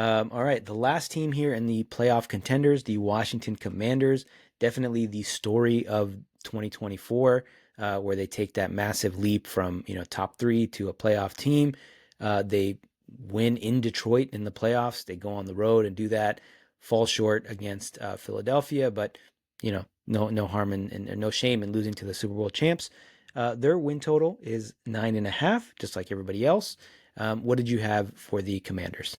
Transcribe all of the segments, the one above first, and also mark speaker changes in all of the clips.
Speaker 1: All right, the last team here in the playoff contenders, the Washington Commanders, definitely the story of 2024, where they take that massive leap from top three to a playoff team. They win in Detroit in the playoffs. They go on the road and do that, fall short against Philadelphia, but no harm and no shame in losing to the Super Bowl champs. Their win total is 9.5, just like everybody else. What did you have for the Commanders?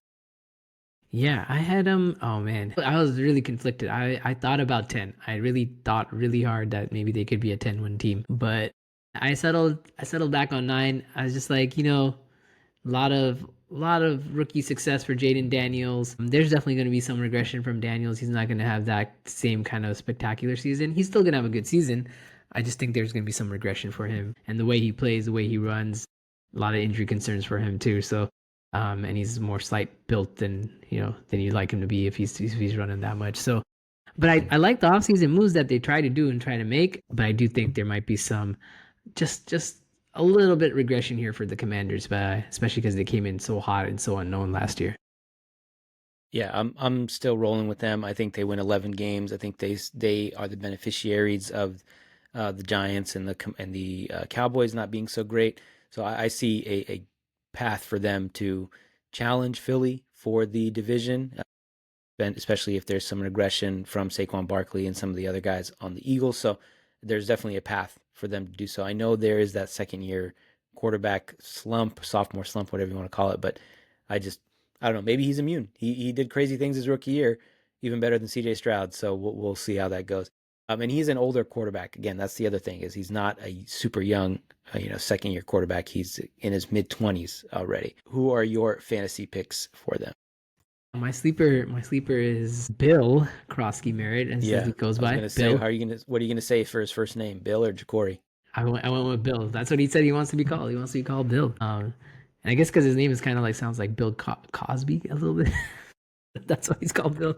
Speaker 2: Yeah, I had oh man. I was really conflicted. I thought about 10. I really thought really hard that maybe they could be a 10-win team, but I settled back on 9. I was just like, a lot of rookie success for Jayden Daniels. There's definitely going to be some regression from Daniels. He's not going to have that same kind of spectacular season. He's still going to have a good season. I just think there's going to be some regression for him, and the way he plays, the way he runs, a lot of injury concerns for him too. So, and he's more slight built than you'd like him to be if he's running that much. So, but I like the offseason moves that they try to do and try to make, but I do think there might be some just a little bit regression here for the Commanders, but especially because they came in so hot and so unknown last year.
Speaker 1: Yeah, I'm still rolling with them. I think they win 11 games. I think they are the beneficiaries of the Giants and the Cowboys not being so great. So I see a path for them to challenge Philly for the division, especially if there's some regression from Saquon Barkley and some of the other guys on the Eagles. So there's definitely a path for them to do so. I know there is that second year quarterback slump, sophomore slump, whatever you want to call it, but I just I don't know. Maybe he's immune. He did crazy things his rookie year, even better than C.J. Stroud. So we'll see how that goes. And he's an older quarterback. Again, that's the other thing is he's not a super young, second year quarterback. He's in his mid 20s already. Who are your fantasy picks for them?
Speaker 2: My sleeper is Bill Croskey-Merritt, as
Speaker 1: Yeah,
Speaker 2: he goes
Speaker 1: I was
Speaker 2: by.
Speaker 1: gonna say,
Speaker 2: Bill.
Speaker 1: what are you gonna say for his first name, Bill or Jacory?
Speaker 2: I went with Bill. That's what he said he wants to be called. He wants to be called Bill. And I guess because his name is kind of like sounds like Bill Cosby a little bit. That's why he's called Bill.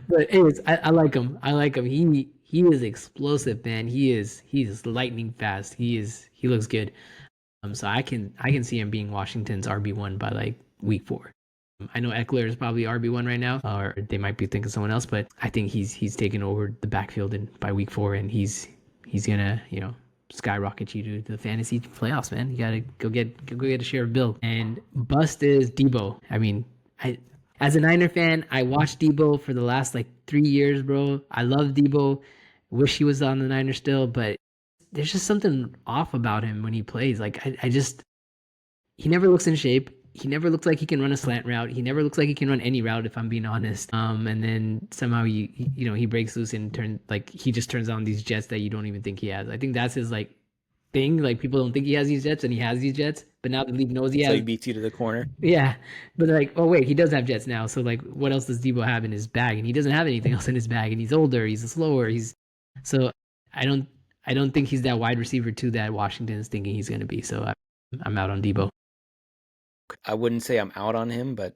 Speaker 2: But anyways, I like him. I like him. He is explosive, man. He is lightning fast. He looks good. So I can see him being Washington's RB1 by like week 4. I know Ekeler is probably RB1 right now, or they might be thinking someone else, but I think he's taking over the backfield and by week 4, and he's gonna skyrocket you to the fantasy playoffs, man. You gotta go get a share of Bill. And bust is Deebo. I mean, I as a Niner fan, I watched Deebo for the last like 3 years, bro. I love Deebo. Wish he was on the Niners still, but there's just something off about him when he plays. Like I just he never looks in shape. He never looks like he can run a slant route. He never looks like he can run any route, if I'm being honest. And then somehow he breaks loose and he just turns on these jets that you don't even think he has. I think that's his like thing. Like people don't think he has these jets, and he has these jets. But now the league knows he
Speaker 1: So he
Speaker 2: has.
Speaker 1: beats you to the corner.
Speaker 2: Yeah, but like, oh wait, he does have jets now. So like, what else does Debo have in his bag? And he doesn't have anything else in his bag. And he's older. He's slower. So I don't I don't think he's that wide receiver two that Washington is thinking he's going to be. So I'm out on Debo.
Speaker 1: I wouldn't say I'm out on him, but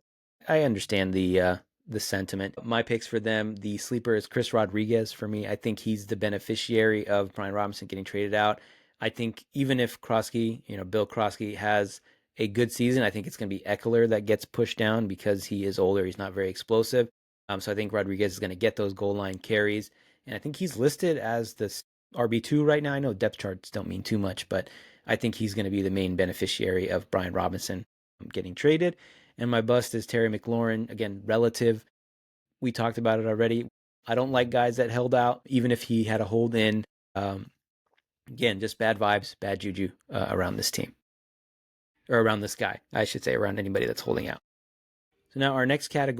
Speaker 1: I understand the sentiment. My picks for them, the sleeper is Chris Rodriguez for me. I think he's the beneficiary of Brian Robinson getting traded out. I think even if Bill Krosky has a good season, I think it's going to be Ekeler that gets pushed down because he is older. He's not very explosive. So I think Rodriguez is going to get those goal line carries. And I think he's listed as the RB2 right now. I know depth charts don't mean too much, but I think he's going to be the main beneficiary of Brian Robinson getting traded. And my bust is Terry McLaurin. Again, relative. We talked about it already. I don't like guys that held out, even if he had a hold in. Um, Again, just bad vibes, bad juju around this team, or around this guy, I should say, around anybody that's holding out. So now our next category